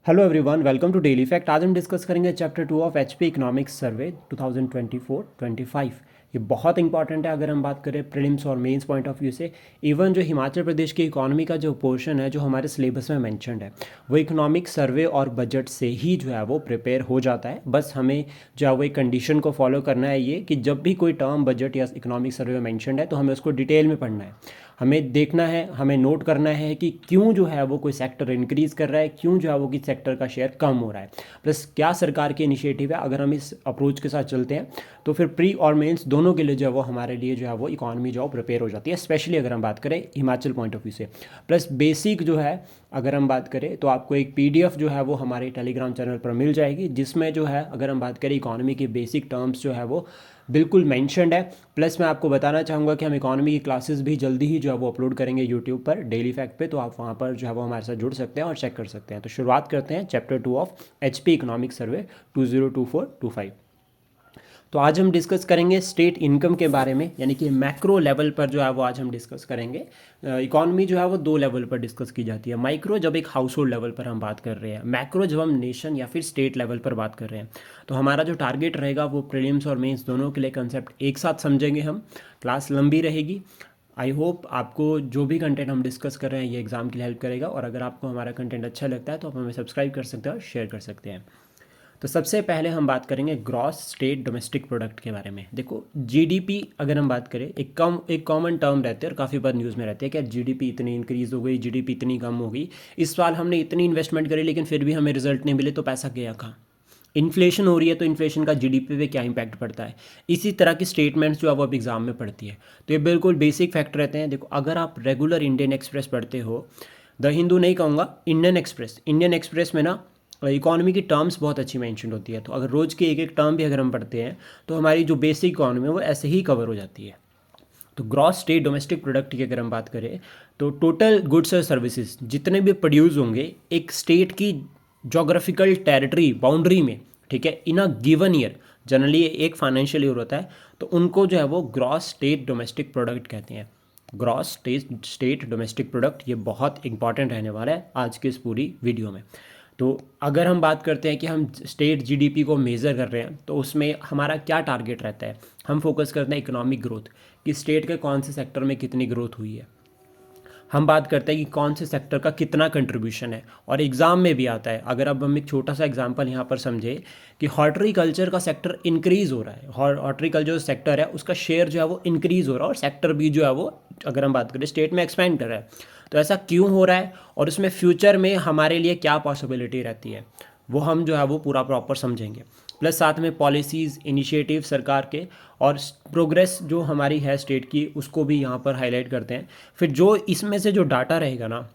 Hello everyone, welcome to daily fact. आज हम discuss करेंगे chapter 2 of HP economics survey 2024-25। ये बहुत इंपॉर्टेंट है अगर हम बात करें प्रीलिम्स और मेंस पॉइंट ऑफ व्यू से। इवन जो हिमाचल प्रदेश की इकोनॉमी का जो पोर्शन है जो हमारे सिलेबस में मेंशन्ड है वो इकोनॉमिक सर्वे और बजट से ही जो है वो प्रिपेयर हो जाता है। बस हमें जो है वो एक कंडीशन को फॉलो करना है, ये कि जब भी कोई टर्म बजट या इकोनॉमिक सर्वे में मेंशन्ड है तो हमें उसको डिटेल में पढ़ना है, हमें देखना है, हमें नोट करना है कि क्यों जो है वो कोई सेक्टर इंक्रीज़ कर रहा है, क्यों जो है वो किस सेक्टर का शेयर कम हो रहा है, प्लस क्या सरकार की इनिशिएटिव है। अगर हम इस अप्रोच के साथ चलते हैं तो फिर प्री और मेंस दोनों के लिए जो है वो हमारे लिए जो है वो इकॉनमी जो प्रिपेयर हो जाती है, स्पेशली अगर हम बात करें हिमाचल पॉइंट ऑफ व्यू से। प्लस बेसिक जो है अगर हम बात करें तो आपको एक पीडीएफ जो है वो हमारे टेलीग्राम चैनल पर मिल जाएगी, जिसमें जो है अगर हम बात करें इकॉनमी के बेसिक टर्म्स जो है वो बिल्कुल मेंशन्ड है। प्लस मैं आपको बताना चाहूँगा कि हम इकॉनमी की क्लासेस भी जल्दी ही जो है वो अपलोड करेंगे यूट्यूब पर डेली फैक्ट पे, तो आप वहाँ पर जो है वो हमारे साथ जुड़ सकते हैं और चेक कर सकते हैं। तो शुरुआत करते हैं chapter 2 of HP economic survey 2024-25। तो आज हम डिस्कस करेंगे स्टेट इनकम के बारे में, यानी कि मैक्रो लेवल पर जो है वो आज हम डिस्कस करेंगे। इकॉनमी जो है वो दो लेवल पर डिस्कस की जाती है। माइक्रो जब एक हाउस होल्ड लेवल पर हम बात कर रहे हैं, मैक्रो जब हम नेशन या फिर स्टेट लेवल पर बात कर रहे हैं। तो हमारा जो टारगेट रहेगा वो प्रीलिम्स और मेंस दोनों के लिए कंसेप्ट एक साथ समझेंगे हम। क्लास लंबी रहेगी। आई होप आपको जो भी कंटेंट हम डिस्कस कर रहे हैं ये एग्जाम के लिए हेल्प करेगा, और अगर आपको हमारा कंटेंट अच्छा लगता है तो आप हमें सब्सक्राइब कर सकते हैं और शेयर कर सकते हैं। तो सबसे पहले हम बात करेंगे ग्रॉस स्टेट डोमेस्टिक प्रोडक्ट के बारे में। देखो, जीडीपी अगर हम बात करें, एक कॉमन टर्म रहते हैं और काफ़ी बार न्यूज़ में रहते हैं कि जीडीपी इतनी इंक्रीज़ हो गई, जीडीपी इतनी कम हो गई, इस साल हमने इतनी इन्वेस्टमेंट करी लेकिन फिर भी हमें रिजल्ट नहीं मिले, तो पैसा गया कहाँ। इन्फ्लेशन हो रही है तो इन्फ्लेशन का जीडीपी पे क्या इंपैक्ट पड़ता है। इसी तरह की स्टेटमेंट्स जो अब एग्जाम में पढ़ती है, तो ये बिल्कुल बेसिक फैक्ट रहते हैं। देखो, अगर आप रेगुलर इंडियन एक्सप्रेस पढ़ते हो, द हिंदू नहीं कहूँगा, इंडियन एक्सप्रेस में ना इकॉनमी की टर्म्स बहुत अच्छी मेंशन होती है। तो अगर रोज़ की एक एक टर्म भी अगर हम पढ़ते हैं तो हमारी जो बेसिक इकॉनमी है वो ऐसे ही कवर हो जाती है। तो ग्रॉस स्टेट डोमेस्टिक प्रोडक्ट की अगर हम बात करें तो टोटल गुड्स और सर्विसेज जितने भी प्रोड्यूस होंगे एक स्टेट की जोग्राफिकल टेरिटरी बाउंड्री में, ठीक है, इन अ गिवन ईयर, जनरली एक फाइनेंशियल ईयर होता है, तो उनको जो है वो ग्रॉस स्टेट डोमेस्टिक प्रोडक्ट कहते हैं। ग्रॉस स्टेट डोमेस्टिक प्रोडक्ट, ये बहुत इंपॉर्टेंट रहने वाला है आज की इस पूरी वीडियो में। तो अगर हम बात करते हैं कि हम स्टेट जीडीपी को मेज़र कर रहे हैं तो उसमें हमारा क्या टारगेट रहता है, हम फोकस करते हैं इकोनॉमिक ग्रोथ, कि स्टेट के कौन से सेक्टर में कितनी ग्रोथ हुई है। हम बात करते हैं कि कौन से सेक्टर का कितना कंट्रीब्यूशन है, और एग्ज़ाम में भी आता है। अगर अब हम एक छोटा सा एग्जांपल यहाँ पर समझे कि हॉर्टिकल्चर का सेक्टर इंक्रीज़ हो रहा है, हॉर्टिकल्चर जो सेक्टर है उसका शेयर जो है वो इंक्रीज़ हो रहा है, और सेक्टर भी जो है वो अगर हम बात करें स्टेट में एक्सपेंड कर रहा है। तो ऐसा क्यों हो रहा है और उसमें फ्यूचर में हमारे लिए क्या पॉसिबिलिटी रहती है, वो हम जो है वो पूरा प्रॉपर समझेंगे। प्लस साथ में पॉलिसीज़, इनिशिएटिव सरकार के, और प्रोग्रेस जो हमारी है स्टेट की, उसको भी यहाँ पर हाईलाइट करते हैं। फिर जो इसमें से जो डाटा रहेगा ना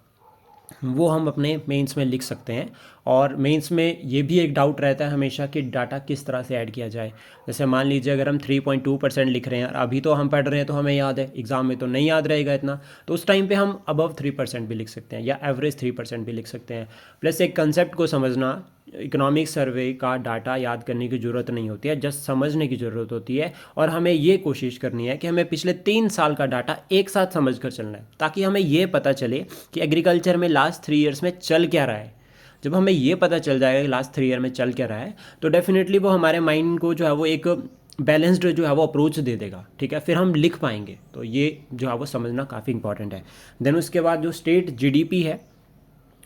वो हम अपने मेंस में लिख सकते हैं। और मेंस में ये भी एक डाउट रहता है हमेशा कि डाटा किस तरह से ऐड किया जाए। जैसे मान लीजिए अगर हम 3.2% लिख रहे हैं, अभी तो हम पढ़ रहे हैं तो हमें याद है, एग्ज़ाम में तो नहीं याद रहेगा इतना, तो उस टाइम पे हम अबव 3% भी लिख सकते हैं या एवरेज 3% भी लिख सकते हैं। प्लस एक कंसेप्ट को समझना, इकोनॉमिक सर्वे का डाटा याद करने की ज़रूरत नहीं होती है, जस्ट समझने की ज़रूरत होती है। और हमें ये कोशिश करनी है कि हमें पिछले 3 साल का डाटा एक साथ समझ कर चलना है, ताकि हमें ये पता चले कि एग्रीकल्चर में लास्ट 3 ईयर्स में चल क्या रहा है। जब हमें ये पता चल जाएगा कि लास्ट 3 ईयर में चल क्या रहा है, तो डेफिनेटली वो हमारे माइंड को जो है वो एक बैलेंस्ड जो है वो अप्रोच दे देगा, ठीक है, फिर हम लिख पाएंगे। तो ये जो है वो समझना काफ़ी इंपॉर्टेंट है। देन उसके बाद जो स्टेट जीडीपी है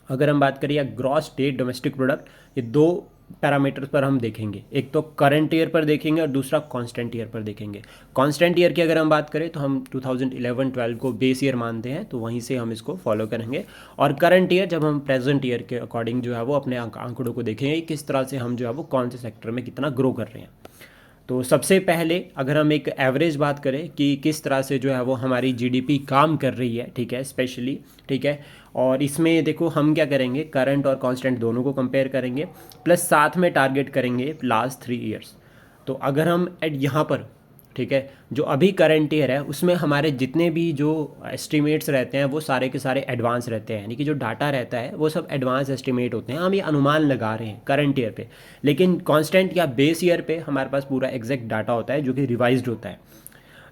अगर हम बात करें, या ग्रॉस स्टेट डोमेस्टिक प्रोडक्ट, ये दो पैरामीटर्स पर हम देखेंगे। एक तो करंट ईयर पर देखेंगे और दूसरा कांस्टेंट ईयर पर देखेंगे। कांस्टेंट ईयर की अगर हम बात करें तो हम 2011-12 को बेस ईयर मानते हैं, तो वहीं से हम इसको फॉलो करेंगे। और करंट ईयर जब हम प्रेजेंट ईयर के अकॉर्डिंग जो है वो अपने आंकड़ों को देखेंगे, किस तरह से हम जो है वो कौन से सेक्टर में कितना ग्रो कर रहे हैं। तो सबसे पहले अगर हम एक एवरेज बात करें कि किस तरह से जो है वो हमारी जीडीपी काम कर रही है, ठीक है, स्पेशली, ठीक है, और इसमें देखो हम क्या करेंगे, करंट और कांस्टेंट दोनों को कंपेयर करेंगे, प्लस साथ में टारगेट करेंगे लास्ट 3 ईयर्स। तो अगर हम एट यहाँ पर, ठीक है, जो अभी करंट ईयर है उसमें हमारे जितने भी जो एस्टिमेट्स रहते हैं वो सारे के सारे एडवांस रहते हैं, यानी कि जो डाटा रहता है वो सब एडवांस एस्टिमेट होते हैं, हम ये अनुमान लगा रहे हैं करंट ईयर पे। लेकिन कांस्टेंट या बेस ईयर पे हमारे पास पूरा एग्जैक्ट डाटा होता है जो कि रिवाइज्ड होता है।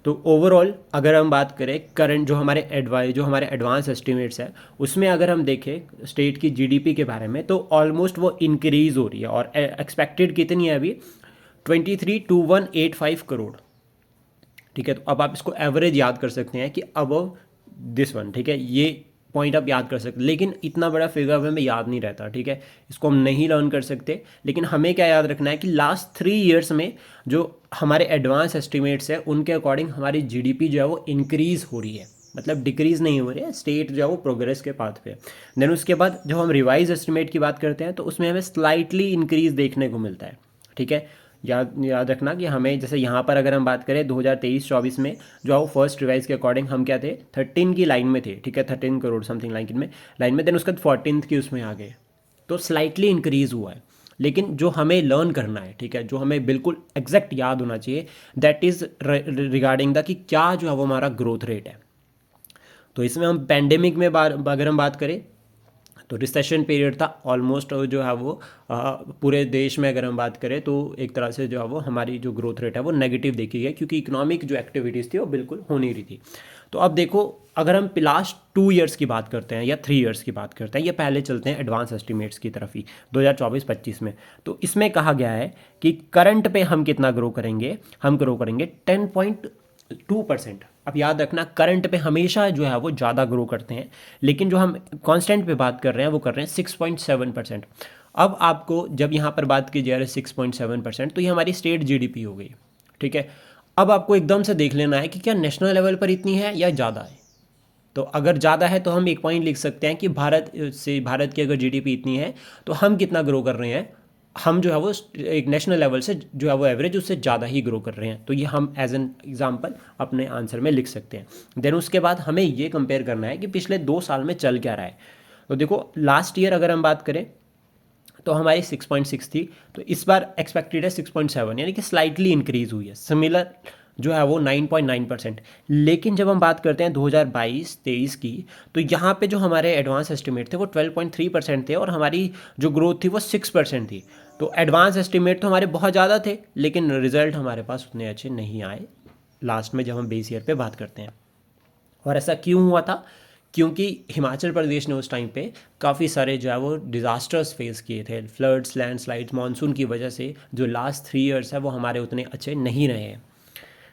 तो ओवरऑल अगर हम बात करें करंट जो हमारे एडवांस एस्टिमेट्स है उसमें अगर हम देखें स्टेट की जीडीपी के बारे में, तो ऑलमोस्ट वो इंक्रीज़ हो रही है। और एक्सपेक्टेड कितनी है अभी? 23,2185 करोड़। ठीक है, तो अब आप इसको एवरेज याद कर सकते हैं कि अबव दिस वन। ठीक है, ये पॉइंट आप याद कर सकते हैं, लेकिन इतना बड़ा फिगर हमें याद नहीं रहता। ठीक है, इसको हम नहीं लर्न कर सकते, लेकिन हमें क्या याद रखना है कि लास्ट 3 ईयर्स में जो हमारे एडवांस एस्टिमेट्स है उनके अकॉर्डिंग हमारी जीडीपी जो है वो इंक्रीज़ हो रही है, मतलब डिक्रीज़ नहीं हो रही है। स्टेट जो है वो प्रोग्रेस के पाथ पे है। देन उसके बाद जब हम रिवाइज एस्टिमेट की बात करते हैं तो उसमें हमें स्लाइटली इंक्रीज़ देखने को मिलता है। ठीक है, याद याद रखना कि हमें जैसे यहाँ पर अगर हम बात करें 2023-24 में जो है फर्स्ट रिवाइज के अकॉर्डिंग हम क्या थे, 13 की लाइन में थे। ठीक है, 13 करोड़ समथिंग लाइन में देन उसके बाद 14th की उसमें आ गए, तो स्लाइटली इंक्रीज़ हुआ है। लेकिन जो हमें लर्न करना है, ठीक है, जो हमें बिल्कुल एग्जैक्ट याद होना चाहिए, दैट इज़ रिगार्डिंग द कि क्या जो है वो हमारा ग्रोथ रेट है। तो इसमें हम पैंडेमिक में अगर हम बात करें तो रिसेशन पीरियड था ऑलमोस्ट, जो है वो पूरे देश में अगर हम बात करें तो एक तरह से जो है वो हमारी जो ग्रोथ रेट है वो नेगेटिव देखी गई, क्योंकि इकोनॉमिक जो एक्टिविटीज़ थी वो बिल्कुल हो नहीं रही थी। तो अब देखो, अगर हम लास्ट 2 ईयर्स की बात करते हैं या 3 ईयर्स की बात करते हैं, या पहले चलते हैं एडवांस एस्टिमेट्स की तरफ ही 2024-25 में, तो इसमें कहा गया है कि करंट पे हम कितना ग्रो करेंगे, हम ग्रो करेंगे 10.2%। अब याद रखना, करंट पे हमेशा जो है वो ज़्यादा ग्रो करते हैं, लेकिन जो हम कांस्टेंट पे बात कर रहे हैं वो कर रहे हैं 6.7%। अब आपको जब यहाँ पर बात की जा रही है 6.7%, तो ये हमारी स्टेट जीडीपी हो गई। ठीक है, अब आपको एकदम से देख लेना है कि क्या नेशनल लेवल पर इतनी है या ज़्यादा है। तो अगर ज़्यादा है तो हम एक पॉइंट लिख सकते हैं कि भारत की अगर जीडीपी इतनी है तो हम कितना ग्रो कर रहे हैं, हम जो है वो एक नेशनल लेवल से जो है वो एवरेज उससे ज़्यादा ही ग्रो कर रहे हैं। तो ये हम एज एन एग्जांपल अपने आंसर में लिख सकते हैं। देन उसके बाद हमें ये कंपेयर करना है कि पिछले 2 साल में चल क्या रहा है। तो देखो, लास्ट ईयर अगर हम बात करें तो हमारी 6.6 थी, तो इस बार एक्सपेक्टेड है 6.7, यानी कि स्लाइटली इंक्रीज़ हुई है। सिमिलर जो है वो 9.9%। लेकिन जब हम बात करते हैं 2022-23 की, तो यहाँ पे जो हमारे एडवांस एस्टिमेट थे वो 12.3% थे और हमारी जो ग्रोथ थी वो 6% थी। तो एडवांस एस्टिमेट तो हमारे बहुत ज़्यादा थे, लेकिन रिजल्ट हमारे पास उतने अच्छे नहीं आए लास्ट में जब हम बेस ईयर पे बात करते हैं। और ऐसा क्यों हुआ था? क्योंकि हिमाचल प्रदेश ने उस टाइम पे काफ़ी सारे जो है वो डिज़ास्टर्स फेस किए थे, फ्लड्स, लैंडस्लाइड्स, मानसून की वजह से जो लास्ट 3 ईयर्स है वो हमारे उतने अच्छे नहीं रहे हैं।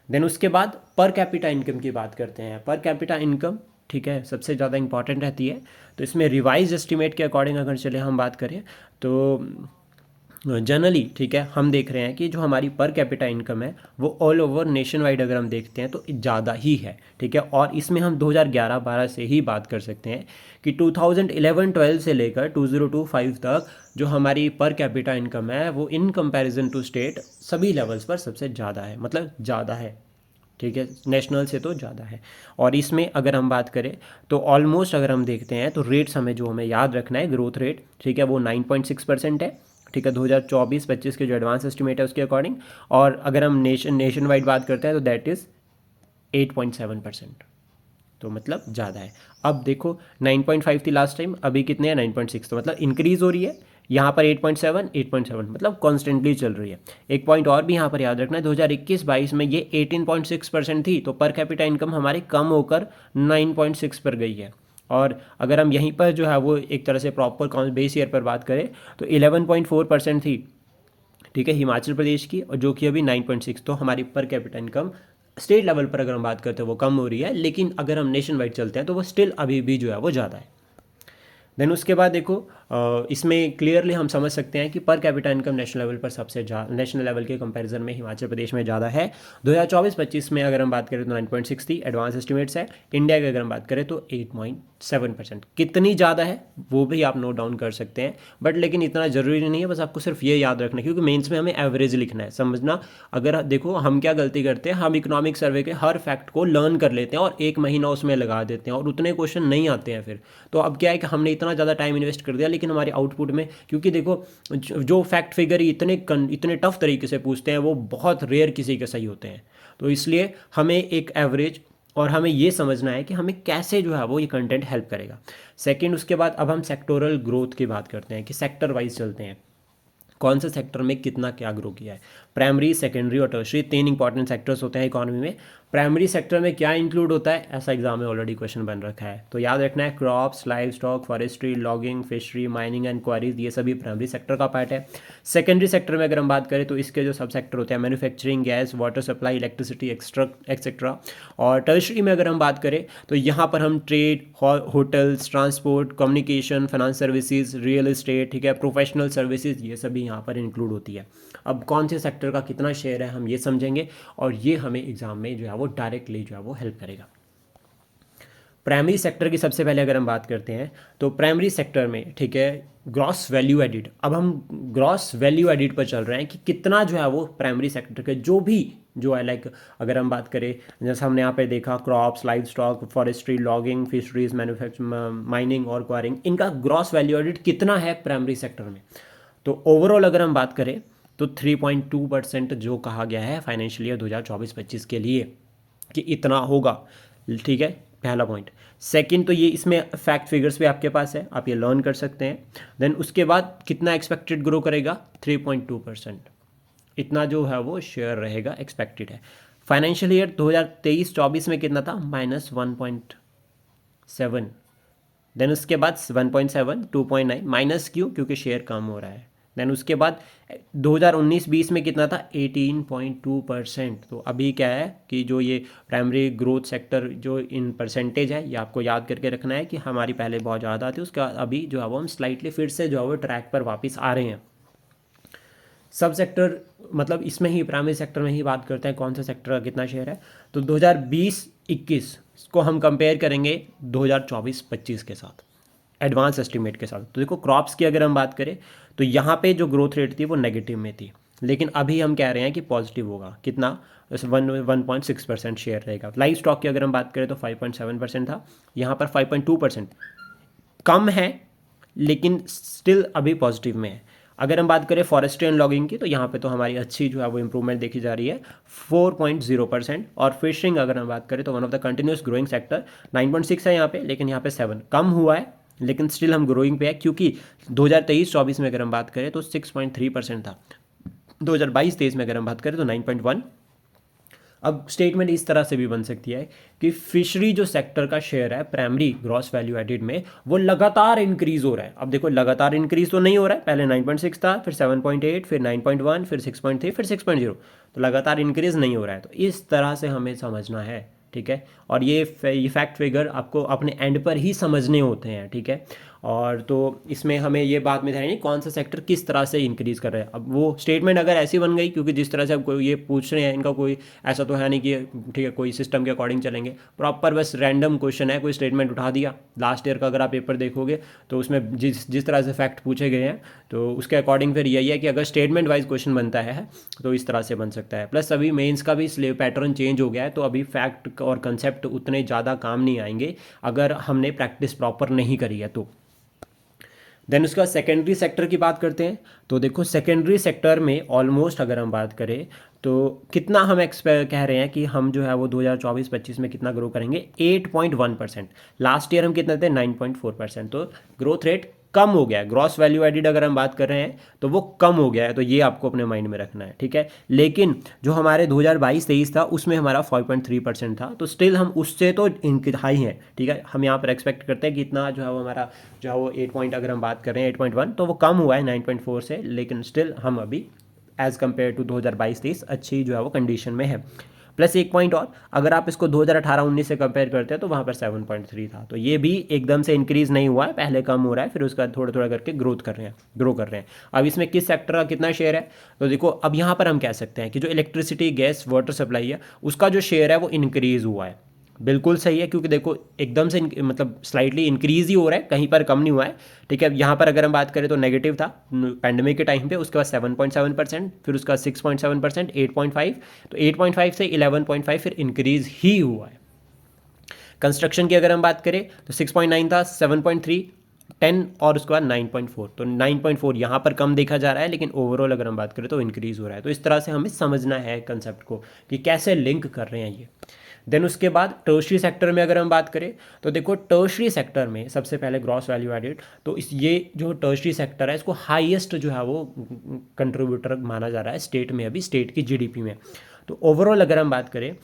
देन उसके बाद पर कैपिटा इनकम की बात करते हैं। पर कैपिटा इनकम, ठीक है, सबसे ज़्यादा इंपॉर्टेंट रहती है। तो इसमें रिवाइज एस्टिमेट के अकॉर्डिंग अगर चले हम बात करें तो जनरली, ठीक है, हम देख रहे हैं कि जो हमारी पर कैपिटा इनकम है वो ऑल ओवर नेशन वाइड अगर हम देखते हैं तो ज़्यादा ही है। ठीक है, और इसमें हम 2011-12 से ही बात कर सकते हैं कि 2011-12 से लेकर 2025 तक जो हमारी पर कैपिटा इनकम है वो इन कंपैरिजन टू स्टेट सभी लेवल्स पर सबसे ज़्यादा है, मतलब ज़्यादा है। ठीक है, नेशनल से तो ज़्यादा है। और इसमें अगर हम बात करें तो ऑलमोस्ट अगर हम देखते हैं तो रेट्स हमें याद रखना है, ग्रोथ रेट, ठीक है, वो 9.6% है। ठीक है, 2024-25 के जो एडवांस एस्टिमेट है उसके अकॉर्डिंग। और अगर हम नेशन वाइड बात करते हैं तो दैट इज़ 8.7%। तो मतलब ज़्यादा है। अब देखो, 9.5 थी लास्ट टाइम, अभी कितने हैं? 9.6। तो मतलब इंक्रीज़ हो रही है। यहाँ पर 8.7 मतलब कॉन्स्टेंटली चल रही है। एक पॉइंट और भी यहाँ पर याद रखना है, 2021-22 में ये 18.6% थी, तो पर कैपिटा इनकम हमारी कम होकर 9.6 पर गई है। और अगर हम यहीं पर जो है वो एक तरह से प्रॉपर बेस ईयर पर बात करें तो 11.4% थी, ठीक है, हिमाचल प्रदेश की, और जो कि अभी 9.6। तो हमारी per capita income state level पर अगर हम बात करते हैं वो कम हो रही है, लेकिन अगर हम नेशन वाइड चलते हैं तो वो स्टिल अभी भी जो है वो ज़्यादा है। देन उसके बाद देखो, इसमें क्लियरली हम समझ सकते हैं कि per capita income national level पर सबसे नेशनल लेवल के कंपैरिजन में हिमाचल प्रदेश में ज़्यादा है। 2024-25 में अगर हम बात करें तो 9.6 थी, एडवांस एस्टिमेट्स है। इंडिया की अगर हम बात करें तो 8.7%। कितनी ज़्यादा है वो भी आप नोट डाउन कर सकते हैं, बट लेकिन इतना ज़रूरी नहीं है, बस आपको सिर्फ ये याद रखना है, क्योंकि मेंस में हमें एवरेज लिखना है। समझना, अगर देखो हम क्या गलती करते हैं, हम इकोनॉमिक सर्वे के हर फैक्ट को लर्न कर लेते हैं और 1 महीना उसमें लगा देते हैं और उतने क्वेश्चन नहीं आते हैं फिर। तो अब क्या है कि हमने इतना ज़्यादा टाइम इन्वेस्ट कर दिया, लेकिन हमारे आउटपुट में, क्योंकि देखो जो फैक्ट फिगर इतने टफ तरीके से पूछते हैं वो बहुत रेयर किसी के सही होते हैं। तो इसलिए हमें एक एवरेज, और हमें ये समझना है कि हमें कैसे जो है वो ये कंटेंट हेल्प करेगा। सेकंड, उसके बाद अब हम सेक्टोरल ग्रोथ की बात करते हैं कि सेक्टर वाइज चलते हैं, कौन से सेक्टर में कितना क्या ग्रो किया है। प्राइमरी, सेकेंडरी और टर्शरी 3 इंपॉर्टेंट सेक्टर्स होते हैं इकोनॉमी में। प्राइमरी सेक्टर में क्या इंक्लूड होता है, ऐसा एग्जाम में ऑलरेडी क्वेश्चन बन रखा है, तो याद रखना है crops, live stock, forestry, logging, fishery, mining and queries, ये सभी प्राइमरी सेक्टर का पार्ट है। सेकेंडरी सेक्टर में अगर हम बात करें तो इसके जो सब सेक्टर होते हैं manufacturing, gas, water supply, electricity etcetera. और टर्शरी में अगर हम बात करें तो यहाँ पर हम trade, hotels, transport, communication, finance services, real estate, ठीक है, प्रोफेशनल सर्विसेज, ये सभी यहाँ पर इंक्लूड होती है। अब कौन से सेक्टर का कितना शेयर है हम ये समझेंगे, और ये हमें एग्जाम में जो है वो डायरेक्टली जो है वो हेल्प करेगा। प्राइमरी सेक्टर की सबसे पहले अगर हम बात करते हैं तो प्राइमरी सेक्टर में, ठीक है, ग्रॉस वैल्यू एडिड, अब हम ग्रॉस वैल्यू एडिड पर चल रहे हैं कि कितना जो है वो प्राइमरी सेक्टर के जो भी जो है, लाइक अगर हम बात करें जैसे हमने यहाँ पे देखा crops, live stock, forestry, logging, fisheries, manufacturing, mining और क्वारिंग, इनका ग्रॉस वैल्यू एडिड कितना है प्राइमरी सेक्टर में। तो ओवरऑल अगर हम बात करें तो 3.2% जो कहा गया है फाइनेंशियल ईयर 2024-25 के लिए कि इतना होगा, ठीक है, पहला पॉइंट। सेकंड, तो ये इसमें फैक्ट फिगर्स भी आपके पास है, आप ये लर्न कर सकते हैं। देन उसके बाद कितना एक्सपेक्टेड ग्रो करेगा, 3.2%, इतना जो है वो शेयर रहेगा, एक्सपेक्टेड है। फाइनेंशियल ईयर 2023-24 में कितना था, -1.7। देन उसके बाद 1.7, 2.9, माइनस क्यों, क्योंकि शेयर कम हो रहा है। देन उसके बाद 2019-20 में कितना था, 18.2%। तो अभी क्या है कि जो ये प्राइमरी ग्रोथ सेक्टर जो इन परसेंटेज है, ये आपको याद करके रखना है कि हमारी पहले बहुत ज़्यादा थी, उसका अभी जो है वो हम स्लाइटली फिर से जो है वो ट्रैक पर वापस आ रहे हैं। सब सेक्टर मतलब इसमें ही प्राइमरी सेक्टर में ही बात करते हैं कौन सा सेक्टर का कितना शेयर है। तो 2020-21 को हम कंपेयर करेंगे 2024-25 के साथ, एडवांस एस्टिमेट के साथ। तो देखो क्रॉप्स की अगर हम बात करें तो यहाँ पे जो ग्रोथ रेट थी वो नेगेटिव में थी, लेकिन अभी हम कह रहे हैं कि पॉजिटिव होगा, कितना, 1.6% शेयर रहेगा। लाइव स्टॉक की अगर हम बात करें तो 5.7% था, यहाँ पर 5.2%, कम है लेकिन स्टिल अभी पॉजिटिव में है। अगर हम बात करें फॉरेस्ट्री एंड लॉगिंग की तो यहाँ पे तो हमारी अच्छी जो है वो इंप्रूवमेंट देखी जा रही है, 4.0%। और फिशिंग अगर हम बात करें तो one of the continuous growing sector, 9.6 है यहाँ पे, लेकिन यहाँ पे 7 कम हुआ है, लेकिन स्टिल हम ग्रोइंग पे है, क्योंकि 2023-24 में अगर हम बात करें तो 6.3% था, 2022-23 में अगर हम बात करें तो 9.1। अब स्टेटमेंट इस तरह से भी बन सकती है कि फिशरी जो सेक्टर का शेयर है प्राइमरी ग्रॉस वैल्यू एडिड में, वो लगातार इंक्रीज हो रहा है। अब देखो लगातार इंक्रीज तो नहीं हो रहा है, पहले 9.6 था, फिर 7.8, फिर 9.1, फिर 6.3, फिर 6.0, तो लगातार इंक्रीज नहीं हो रहा है। तो इस तरह से हमें समझना है, ठीक है, और ये फैक्ट फिगर आपको अपने एंड पर ही समझने होते हैं, ठीक है। और तो इसमें हमें ये बात में ध्यान नहीं कौन सा सेक्टर किस तरह से इंक्रीज कर रहा है। अब वो स्टेटमेंट अगर ऐसी बन गई, क्योंकि जिस तरह से अब कोई ये पूछ रहे हैं, इनका कोई ऐसा तो है नहीं कि ठीक है कोई सिस्टम के अकॉर्डिंग चलेंगे, प्रॉपर बस रैंडम क्वेश्चन है, कोई स्टेटमेंट उठा दिया। लास्ट ईयर का अगर आप पेपर देखोगे तो उसमें जिस जिस तरह से फैक्ट पूछे गए हैं तो उसके अकॉर्डिंग फिर यही है कि अगर स्टेटमेंट वाइज क्वेश्चन बनता है तो इस तरह से बन सकता है। प्लस अभी मेंस का भी स्लेव पैटर्न चेंज हो गया है, तो अभी फैक्ट और कंसेप्ट उतने ज़्यादा काम नहीं आएंगे अगर हमने प्रैक्टिस प्रॉपर नहीं करी है तो। देन उसका सेकेंडरी सेक्टर की बात करते हैं। तो देखो सेकेंडरी सेक्टर में ऑलमोस्ट अगर हम बात करें तो कितना हम कह रहे हैं कि हम जो है वो 2024-25 में कितना ग्रो करेंगे, 8.1%। लास्ट ईयर हम कितने थे, 9.4%। तो ग्रोथ रेट कम हो गया है। ग्रॉस वैल्यू एडिड अगर हम बात कर रहे हैं तो वो कम हो गया है, तो ये आपको अपने माइंड में रखना है, ठीक है। लेकिन जो हमारे 2022-23 था उसमें हमारा 5.3% था, तो स्टिल हम उससे तो हाई हैं, ठीक है। हम यहाँ पर एक्सपेक्ट करते हैं कि इतना जो है वो हमारा जो है वो 8 पॉइंट अगर हम बात कर रहे हैं 8.1, तो वो कम हुआ है 9.4 से, लेकिन स्टिल हम अभी एज़ कम्पेयर टू 2022-23 अच्छी जो है वो कंडीशन में है। प्लस एक पॉइंट और, अगर आप इसको 2018-19 से कंपेयर करते हैं तो वहाँ पर 7.3 था, तो ये भी एकदम से इंक्रीज़ नहीं हुआ है, पहले कम हो रहा है, फिर उसका थोड़ा थोड़ा करके ग्रो कर रहे हैं। अब इसमें किस सेक्टर का कितना शेयर है, तो देखो अब यहाँ पर हम कह सकते हैं कि जो इलेक्ट्रिसिटी, गैस, वाटर सप्लाई है उसका जो शेयर है वो इंक्रीज़ हुआ है। बिल्कुल सही है, क्योंकि देखो एकदम से मतलब स्लाइटली इंक्रीज ही हो रहा है, कहीं पर कम नहीं हुआ है, ठीक है। यहाँ पर अगर हम बात करें तो नेगेटिव था पैंडमिक के टाइम पे, उसके बाद 7.7%, फिर उसका 6.7%, 8.5, तो 8.5 से 11.5 फिर इंक्रीज ही हुआ है। कंस्ट्रक्शन की अगर हम बात करें तो 6.9 था, 7.3, 10 और उसके बाद 9.4, तो 9.4 यहाँ पर कम देखा जा रहा है, लेकिन ओवरऑल अगर हम बात करें तो इंक्रीज हो रहा है। तो इस तरह से हमें समझना है कंसेप्ट को कि कैसे लिंक कर रहे हैं ये। देन उसके बाद टर्शरी सेक्टर में अगर हम बात करें तो देखो टर्शरी सेक्टर में सबसे पहले ग्रॉस वैल्यू एडिड, तो इस ये जो टर्शरी सेक्टर है इसको हाईएस्ट जो है वो कंट्रीब्यूटर माना जा रहा है स्टेट में, अभी स्टेट की जीडीपी में। तो ओवरऑल अगर हम बात करें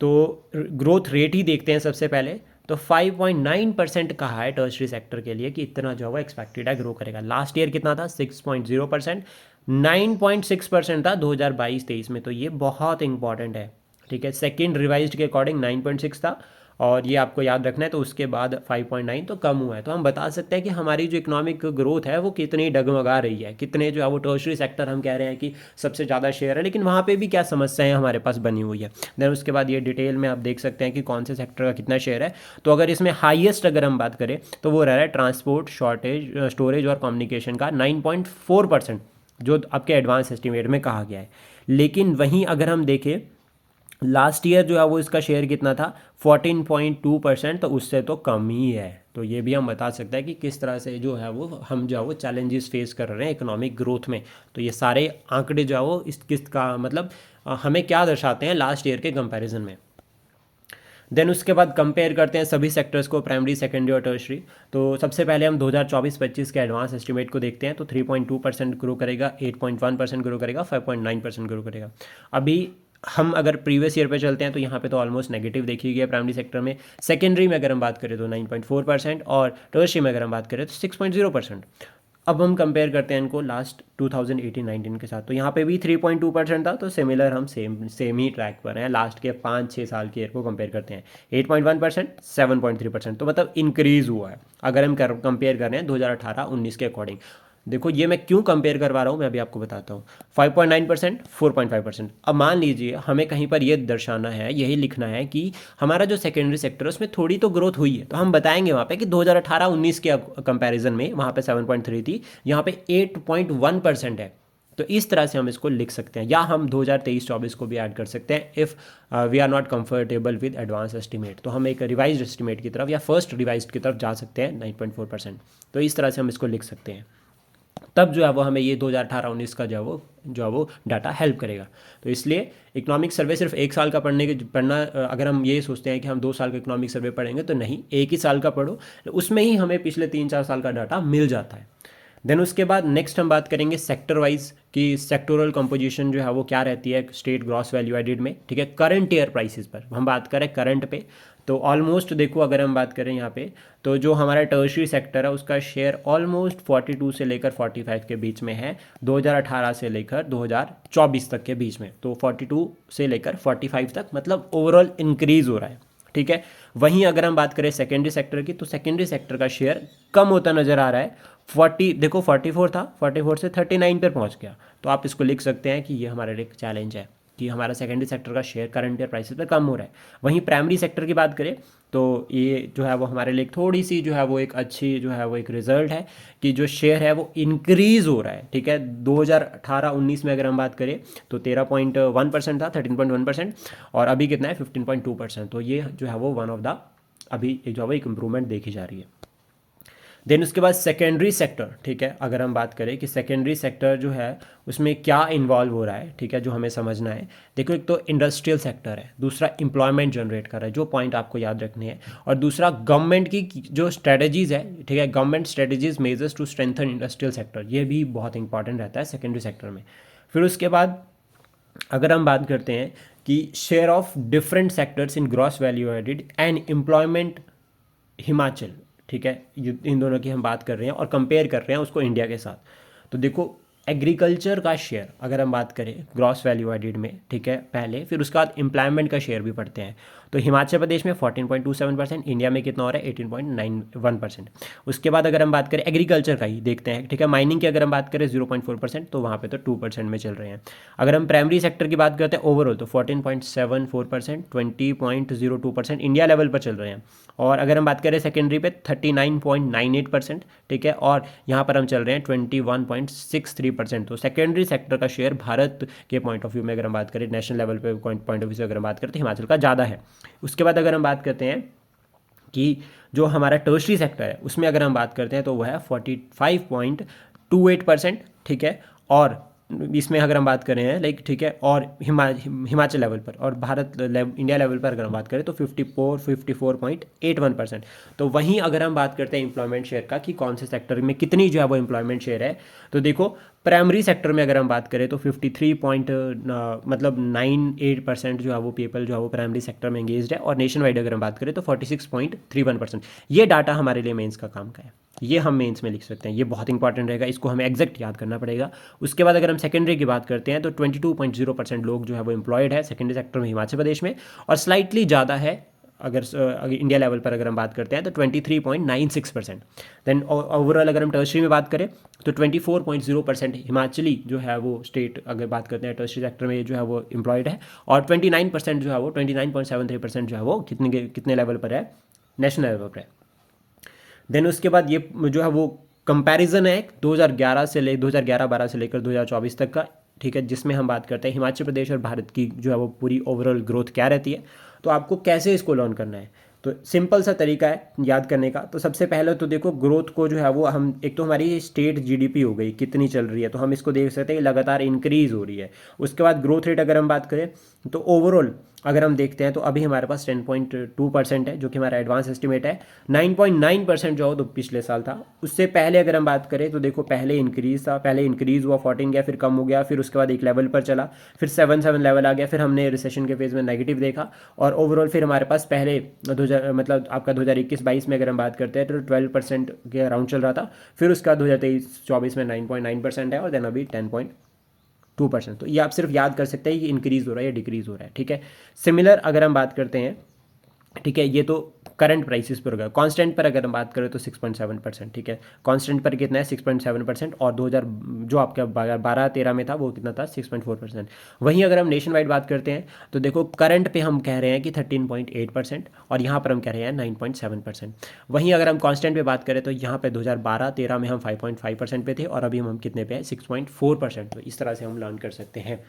तो ग्रोथ रेट ही देखते हैं सबसे पहले। तो 5.9% कहा है टर्शरी सेक्टर के लिए कि इतना जो है वो एक्सपेक्टेड है ग्रो करेगा। लास्ट ईयर कितना था? 6.0%। 9.6% था 2022-23 में, तो ये बहुत इंपॉर्टेंट है, ठीक है। सेकेंड रिवाइज्ड के अकॉर्डिंग 9.6 था, और ये आपको याद रखना है। तो उसके बाद 5.9 तो कम हुआ है। तो हम बता सकते हैं कि हमारी जो इकोनॉमिक ग्रोथ है वो कितनी डगमगा रही है, कितने जो है वो टर्शरी सेक्टर हम कह रहे हैं कि सबसे ज़्यादा शेयर है, लेकिन वहाँ पे भी क्या समस्याएं हमारे पास बनी हुई है। देन उसके बाद ये डिटेल में आप देख सकते हैं कि कौन से सेक्टर का कितना शेयर है। तो अगर इसमें हाईएस्ट अगर हम बात करें तो वो रह रहा है ट्रांसपोर्ट, स्टोरेज और कम्युनिकेशन का 9.4%, जो आपके एडवांस एस्टिमेट में कहा गया है। लेकिन वहीं अगर हम देखें लास्ट ईयर जो है वो इसका शेयर कितना था? 14.2%, तो उससे तो कम ही है। तो ये भी हम बता सकते हैं कि किस तरह से जो है वो हम जो है वो चैलेंजेस फेस कर रहे हैं इकोनॉमिक ग्रोथ में। तो ये सारे आंकड़े जो है वो इस किस्त का मतलब हमें क्या दर्शाते हैं लास्ट ईयर के कंपैरिजन में। देन उसके बाद कंपेयर करते हैं सभी सेक्टर्स को, प्राइमरी, सेकेंडरी और टर्शरी। तो सबसे पहले हम 2024-25 के एडवांस एस्टिमेट को देखते हैं। तो 3.2% ग्रो करेगा, 8.1% ग्रो करेगा, 5.9% ग्रो करेगा। अभी हम अगर प्रीवियस ईयर पे चलते हैं तो यहाँ पे तो ऑलमोस्ट नेगेटिव देखी गई है प्राइमरी सेक्टर में। सेकेंडरी में अगर हम बात करें तो 9.4%, और टर्शरी में अगर हम बात करें तो 6.0%। अब हम कंपेयर करते हैं इनको लास्ट 2018-19 के साथ। तो यहाँ पे भी 3.2% था, तो सिमिलर हम सेम ही ट्रैक पर हैं। लास्ट के 5-6 साल के ईयर को कंपेयर करते हैं, 8.1%, 7.3%, तो मतलब इंक्रीज़ हुआ है अगर हम कंपेयर कर रहे हैं 2018-19 के अकॉर्डिंग। देखो ये मैं क्यों कंपेयर करवा रहा हूँ मैं अभी आपको बताता हूँ। 5.9%, 4.5%। अब मान लीजिए हमें कहीं पर ये दर्शाना है, यही लिखना है कि हमारा जो सेकेंडरी सेक्टर है उसमें थोड़ी तो ग्रोथ हुई है, तो हम बताएंगे वहाँ पे कि 2018-19 के कंपैरिजन में वहाँ पे 7.3 थी, यहाँ पे 8.1% है। तो इस तरह से हम इसको लिख सकते हैं, या हम 2023-24 को भी ऐड कर सकते हैं if we are not comfortable with advance estimate. तो हम एक रिवाइज्ड एस्टिमेट की तरफ या फर्स्ट रिवाइज्ड की तरफ जा सकते हैं 9.4%। तो इस तरह से हम इसको लिख सकते हैं, तब जो है वो हमें ये 2018-19 का जो है वो डाटा हेल्प करेगा। तो इसलिए इकोनॉमिक सर्वे सिर्फ एक साल का पढ़ना, अगर हम ये सोचते हैं कि हम 2 साल का इकोनॉमिक सर्वे पढ़ेंगे, तो नहीं, एक ही साल का पढ़ो, उसमें ही हमें पिछले 3-4 साल का डाटा मिल जाता है। देन उसके बाद नेक्स्ट हम बात करेंगे सेक्टर वाइज कि सेक्टोरल कंपोजिशन जो है वो क्या रहती है स्टेट ग्रॉस वैल्यू एडिड में, ठीक है। करंट ईयर प्राइसेस पर हम बात करें, करंट पे, तो ऑलमोस्ट देखो अगर हम बात करें यहाँ पे, तो जो हमारा टर्शरी सेक्टर है उसका शेयर ऑलमोस्ट 42 से लेकर 45 के बीच में है 2018 से लेकर 2024 तक के बीच में। तो 42 से लेकर 45 तक मतलब ओवरऑल इंक्रीज हो रहा है, ठीक है। वहीं अगर हम बात करें सेकेंडरी सेक्टर की, तो सेकेंडरी सेक्टर का शेयर कम होता नज़र आ रहा है। 40 देखो 44 था, 44 से 39 पर पहुंच गया। तो आप इसको लिख सकते हैं कि ये हमारे लिए एक चैलेंज है कि हमारा सेकेंडरी सेक्टर का शेयर करंट ईयर प्राइसेस पर कम हो रहा है। वहीं प्राइमरी सेक्टर की बात करें तो ये जो है वो हमारे लिए थोड़ी सी जो है वो एक अच्छी जो है वो एक रिजल्ट है कि जो शेयर है वो इंक्रीज़ हो रहा है, ठीक है। 2018-19 में अगर हम बात करें तो 13.1% था, 13.1%, और अभी कितना है 15.2%। तो ये जो है वो वन ऑफ द अभी जो है वो एक इम्प्रूवमेंट देखी जा रही है। देन उसके बाद सेकेंडरी सेक्टर, ठीक है, अगर हम बात करें कि सेकेंडरी सेक्टर जो है उसमें क्या इन्वॉल्व हो रहा है, ठीक है, जो हमें समझना है। देखो एक तो इंडस्ट्रियल सेक्टर है, दूसरा एम्प्लॉयमेंट जनरेट कर रहा है, जो पॉइंट आपको याद रखने हैं, और दूसरा गवर्नमेंट की जो स्ट्रेटजीज़ है, ठीक है, government strategies measures to strengthen industrial sector, ये भी बहुत इंपॉर्टेंट रहता है सेकेंडरी सेक्टर में। फिर उसके बाद अगर हम बात करते हैं कि share of different sectors in gross value added and employment Himachal, ठीक है, इन दोनों की हम बात कर रहे हैं और कंपेयर कर रहे हैं उसको इंडिया के साथ। तो देखो एग्रीकल्चर का शेयर अगर हम बात करें ग्रॉस वैल्यू एडिड में, ठीक है, पहले, फिर उसके बाद एम्प्लॉयमेंट का शेयर भी पढ़ते हैं। तो हिमाचल प्रदेश में 14.27%, इंडिया में कितना हो रहा है 18.91%। उसके बाद अगर हम बात करें एग्रीकल्चर का ही देखते हैं, ठीक है, माइनिंग की अगर हम बात करें 0.4%, तो वहाँ पे तो 2% में चल रहे हैं। अगर हम प्राइमरी सेक्टर की बात करते हैं ओवरऑल तो 14.74%, 20.02% इंडिया लेवल पर चल रहे हैं। और अगर हम बात करें सेकेंडरी पे 39.98%, ठीक है, और यहाँ पर हम चल रहे हैं 21.63%। तो सेकेंडरी सेक्टर का शेयर भारत के पॉइंट ऑफ व्यू में अगर हम बात करें, नेशनल लेवल पे पॉइंट ऑफ व्यू से अगर हम बात करते हैं, हिमाचल का ज़्यादा है। उसके बाद अगर हम बात करते हैं कि जो हमारा टर्शरी सेक्टर है उसमें अगर हम बात करते हैं तो वह है 45.28%, ठीक है, और इसमें अगर हम बात करें हैं लाइक, ठीक है, और हिमाचल लेवल पर और इंडिया लेवल पर अगर हम बात करें तो 54.81%। तो वहीं अगर हम बात करते हैं एम्प्लॉयमेंट शेयर का कि कौन से सेक्टर में कितनी जो है वो एम्प्लॉयमेंट शेयर है, तो देखो प्राइमरी सेक्टर में अगर हम बात करें तो 53 पॉइंट मतलब 98% जो है वो पीपल जो है वो प्राइमरी सेक्टर में एंगेज्ड है, और नेशन वाइड अगर हम बात करें तो 46.31%। ये डाटा हमारे लिए मेंस का काम का है, ये हम मेंस में लिख सकते हैं, ये बहुत इंपॉर्टेंट रहेगा, इसको हमें एग्जैक्ट याद करना पड़ेगा। उसके बाद अगर हम सेकेंडरी की बात करते हैं तो 22.0% लोग जो है वो एम्प्लॉयड है सेकेंडरी सेक्टर में हिमाचल प्रदेश में, और स्लाइटली ज़्यादा है अगर इंडिया लेवल पर अगर हम बात करते हैं तो 23.96%। देन ओवरऑल अगर हम टर्शरी में बात करें तो 24.0% हिमाचली जो है वो स्टेट अगर बात करते हैं टर्शरी सेक्टर में जो है वो एम्प्लॉयड है, और 29% जो है वो 29.73% जो है वो कितने लेवल पर है, नेशनल लेवल पर है। देन उसके बाद ये जो है वो कंपैरिजन है 2011-12 से लेकर 2024 तक का, ठीक है, जिसमें हम बात करते हैं हिमाचल प्रदेश और भारत की जो है वो पूरी ओवरऑल ग्रोथ क्या रहती है। तो आपको कैसे इसको लर्न करना है, तो सिंपल सा तरीका है याद करने का। तो सबसे पहले तो देखो ग्रोथ को जो है वो हम, एक तो हमारी स्टेट जीडीपी हो गई कितनी चल रही है, तो हम इसको देख सकते हैं लगातार इंक्रीज हो रही है। उसके बाद ग्रोथ रेट अगर हम बात करें तो ओवरऑल अगर हम देखते हैं तो अभी हमारे पास 10.2% है जो कि हमारा एडवांस एस्टिमेट है। 9.9% जो तो पिछले साल था। उससे पहले अगर हम बात करें तो देखो पहले इंक्रीज था, पहले इंक्रीज हुआ 14 गया, फिर कम हो गया, फिर उसके बाद एक लेवल पर चला, फिर 7 लेवल आ गया, फिर हमने रिसेशन के फेज में नेगेटिव देखा, और ओवरऑल फिर हमारे पास पहले 2000 मतलब आपका 2021-22 में अगर हम बात करते हैं तो 12% के अराउंड चल रहा था, फिर उसका 2023-24 में 9.9% है, और देन अभी 10.2%। तो ये आप सिर्फ याद कर सकते हैं कि इंक्रीज हो रहा है या डिक्रीज हो रहा है, ठीक है। सिमिलर अगर हम बात करते हैं, ठीक है, ये तो करंट प्राइसेस पर होगा। कांस्टेंट पर अगर हम बात करें तो 6.7%, ठीक है, कांस्टेंट पर कितना है 6.7%, और 2000 जो आपका 12-13 में था वो कितना था 6.4%। वहीं अगर हम नेशन वाइड बात करते हैं तो देखो करंट पे हम कह रहे हैं कि 13.8%, और यहाँ पर हम कह रहे हैं 9.7%। वहीं अगर हम कांस्टेंट पे बात करें तो यहाँ पे 2012-13 में हम 5.5% पे थे, और अभी हम कितने पे हैं 6.4%। तो इस तरह से हम लर्न कर सकते हैं।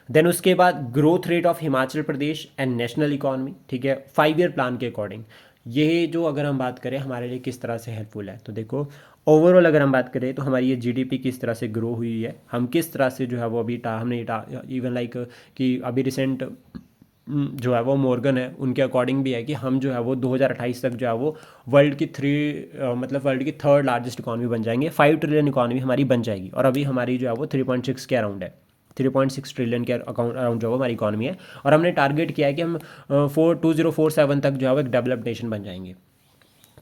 देन उसके बाद growth rate of Himachal Pradesh and national economy, ठीक है, 5 ईयर प्लान के अकॉर्डिंग ये जो अगर हम बात करें हमारे लिए किस तरह से हेल्पफुल है। तो देखो ओवरऑल अगर हम बात करें तो हमारी ये जीडीपी किस तरह से ग्रो हुई है, हम किस तरह से जो है वो अभी हमने इवन लाइक कि अभी रिसेंट जो है वो मॉर्गन है उनके अकॉर्डिंग भी है कि हम जो है वो 2028 तक जो है वो वर्ल्ड की वर्ल्ड की थर्ड लार्जेस्ट इकॉनमी बन जाएंगे, 5 ट्रिलियन इकॉनमी हमारी बन जाएगी, और अभी हमारी जो है वो 3.6 के अराउंड है, 3.6 ट्रिलियन के अराउंड जो है हमारी इकॉनमी है, और हमने टारगेट किया है कि हम 2047 तक जो है वो एक डेवलप्ड नेशन बन जाएंगे।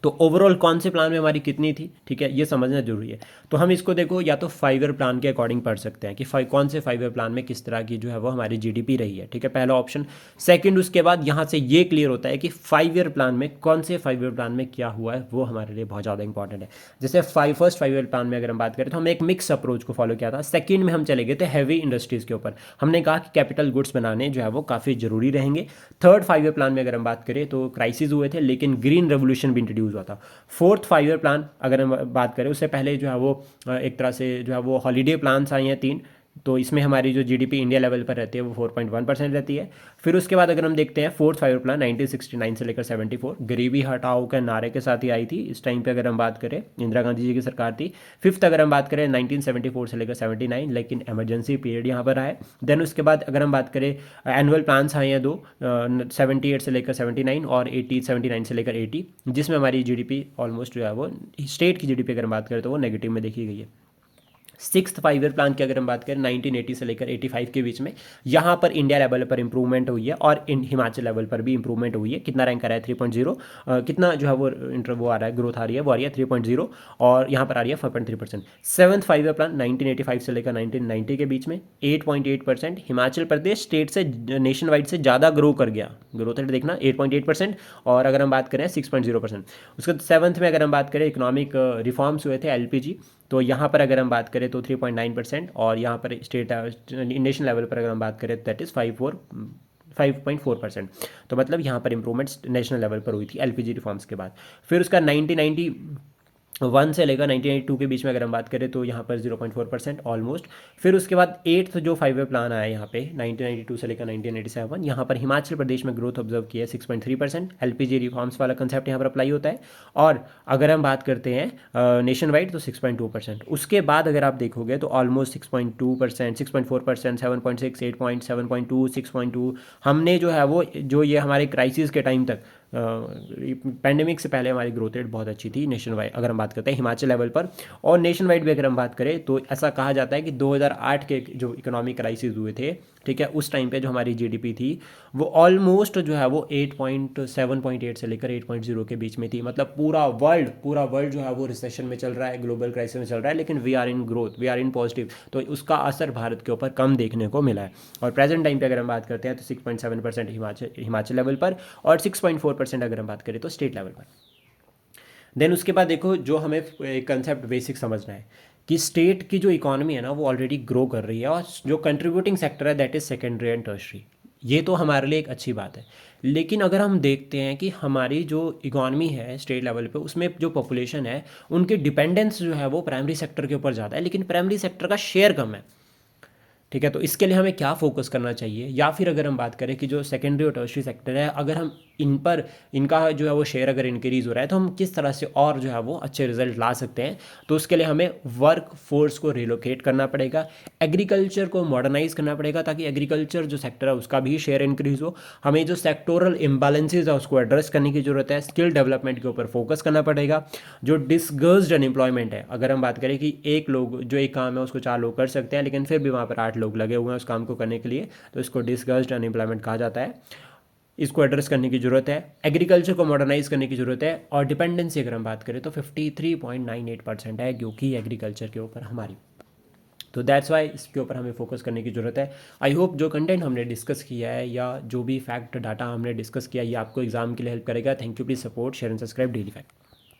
तो ओवरऑल कौन से प्लान में हमारी कितनी थी, ठीक है, ये समझना जरूरी है। तो हम इसको देखो या तो 5 ईयर प्लान के अकॉर्डिंग पढ़ सकते हैं कि कौन से 5 ईयर प्लान में किस तरह की जो है वो हमारी जीडीपी रही है, ठीक है, पहला ऑप्शन। सेकंड उसके बाद यहाँ से ये क्लियर होता है कि 5 ईयर प्लान में कौन से 5 ईयर प्लान में क्या हुआ है, वो हमारे लिए बहुत ज़्यादा इंपॉर्टेंट है। जैसे फर्स्ट 5 ईयर प्लान में अगर हम बात करें तो हमने एक मिक्स अप्रोच को फॉलो किया था। सेकेंड में हम चले गए थे हैवी इंडस्ट्रीज़ के ऊपर, हमने कहा कि कैपिटल गुड्स बनाने जो है वो काफ़ी ज़रूरी रहेंगे। थर्ड 5 ईयर प्लान में अगर हम बात करें तो क्राइसिस हुए थे, लेकिन ग्रीन रेवोल्यूशन भी इंट्रोड्यूस हुआ था। फोर्थ 5 ईयर प्लान अगर हम बात करें उससे पहले जो है वो एक तरह से जो है वो हॉलीडे प्लान्स आए हैं 3, तो इसमें हमारी जो जीडीपी इंडिया लेवल पर रहती है वो 4.1% रहती है। फिर उसके बाद अगर हम देखते हैं फोर्थ 5 ईयर प्लान 1969 से लेकर 74 गरीबी हटाओ के नारे के साथ ही आई थी। इस टाइम पे अगर हम बात करें इंदिरा गांधी जी की सरकार थी। फिफ्थ अगर हम बात करें 1974 से लेकर 79, लेकिन इमरजेंसी पीरियड यहाँ पर आए। देन उसके बाद अगर हम बात करें एनुअल प्लान्स आए हैं 2, 78 से लेकर 79 और 79 से लेकर 80, जिसमें हमारी जीडीपी ऑलमोस्ट जो है वो स्टेट की जीडीपी अगर हम बात करें तो वो नेगेटिव में देखी गई है। सिक्स्थ 5 ईयर प्लान की अगर हम बात करें 1980 से लेकर 85 के बीच में, यहाँ पर इंडिया लेवल पर इंप्रूवमेंट हुई है, और हिमाचल लेवल पर भी इंप्रूवमेंट हुई है। कितना रैंक आ रहा है 3.0, कितना जो है वो आ रहा है ग्रोथ आ रही है, वो आ रही है 3.0, और यहाँ पर आ रही है 5.3%। सेवन्थ 5 ईयर प्लान 1985 से लेकर 1990 के बीच में 8.8%, हिमाचल प्रदेश स्टेट से नेशन वाइड से ज़्यादा ग्रो कर गया, ग्रोथ रेट देखना 8.8%, और अगर हम बात करें 6.0%। उसके सेवन्थ में अगर हम बात करें इकोनॉमिक रिफॉर्म्स हुए थे एलपीजी, तो यहाँ पर अगर हम बात करें तो 3.9%, और यहाँ पर स्टेट नेशनल लेवल पर अगर हम बात करें दैट इज़ 5.4%। तो मतलब यहाँ पर इंप्रूवमेंट्स नेशनल लेवल पर हुई थी एलपीजी रिफॉर्म्स के बाद। फिर उसका 1990 1 से लेकर 1982 के बीच में अगर हम बात करें तो यहाँ पर 0.4% ऑलमोस्ट। फिर उसके बाद 8th जो 5 ईयर प्लान आया यहाँ पे 1992 से लेकर 1987, यहाँ पर हिमाचल प्रदेश में ग्रोथ ऑब्जर्व किया है 6.3%। एलपीजी रिफॉर्म्स वाला कंसेप्ट यहाँ पर अप्लाई होता है। और अगर हम बात करते हैं नेशन वाइड तो 6.2%। उसके बाद अगर आप देखोगे तो ऑलमोस्ट 6.2%, 6.4%, 7.6, 8.7.2, 6.2 हमने जो है वो जो ये हमारे क्राइसिस के टाइम तक पैंडेमिक से पहले हमारी ग्रोथ रेट बहुत अच्छी थी नेशन वाइड अगर हम बात करते हैं हिमाचल लेवल पर। और नेशन वाइड भी अगर हम बात करें तो ऐसा कहा जाता है कि 2008 के जो इकोनॉमिक क्राइसिस हुए थे, ठीक है, उस टाइम पे जो हमारी जीडीपी थी वो ऑलमोस्ट जो है वो 7.8 से लेकर 8.0 के बीच में थी। मतलब पूरा वर्ल्ड जो है वो रिसेशन में चल रहा है, ग्लोबल क्राइसिस में चल रहा है, लेकिन we are in growth, we are in positive. तो उसका असर भारत के ऊपर कम देखने को मिला है। और प्रेजेंट टाइम पे अगर हम बात करते हैं तो 6.7% हिमाचल लेवल पर और 6.4% अगर हम बात करें तो स्टेट लेवल पर। देन उसके बाद देखो जो हमें कंसेप्ट बेसिक समझना है कि स्टेट की जो इकोनॉमी है ना वो ऑलरेडी ग्रो कर रही है और जो कंट्रीब्यूटिंग सेक्टर है that is secondary and tertiary. ये तो हमारे लिए एक अच्छी बात है। लेकिन अगर हम देखते हैं कि हमारी जो इकोनॉमी है स्टेट लेवल पे उसमें जो पॉपुलेशन है उनकी डिपेंडेंस जो है वो प्राइमरी सेक्टर के ऊपर ज़्यादा है, लेकिन प्राइमरी सेक्टर का शेयर कम है। ठीक है, तो इसके लिए हमें क्या फोकस करना चाहिए, या फिर अगर हम बात करें कि जो सेकेंडरी और टर्शरी सेक्टर है अगर हम इन पर इनका जो है वो शेयर अगर इंक्रीज़ हो रहा है तो हम किस तरह से और जो है वो अच्छे रिजल्ट ला सकते हैं। तो उसके लिए हमें वर्क फोर्स को रिलोकेट करना पड़ेगा, एग्रीकल्चर को मॉडर्नाइज करना पड़ेगा ताकि एग्रीकल्चर जो सेक्टर है उसका भी शेयर इंक्रीज़ हो। हमें जो सेक्टोरल इम्बैलेंसेज है उसको एड्रेस करने की ज़रूरत है, स्किल डेवलपमेंट के ऊपर फोकस करना पड़ेगा। जो डिसगर्स्ड अनएम्प्लॉयमेंट है, अगर हम बात करें कि एक लोग जो एक काम है उसको 4 लोग कर सकते हैं लेकिन फिर भी वहाँ पर 8 लोग लगे हुए हैं उस काम को करने के लिए, तो इसको डिसगर्स्ड अनएम्प्लॉयमेंट कहा जाता है। इसको एड्रेस करने की ज़रूरत है, एग्रीकल्चर को मॉडर्नाइज करने की ज़रूरत है। और डिपेंडेंसी अगर हम बात करें तो 53.98% है क्योंकि एग्रीकल्चर के ऊपर हमारी। तो दैट्स वाई इसके ऊपर हमें फोकस करने की ज़रूरत है। आई होप जो कंटेंट हमने डिस्कस किया है या जो भी फैक्ट डाटा हमने डिस्कस किया है ये आपको एग्जाम के लिए हेल्प करेगा। Thank you, please support, share and subscribe daily fact.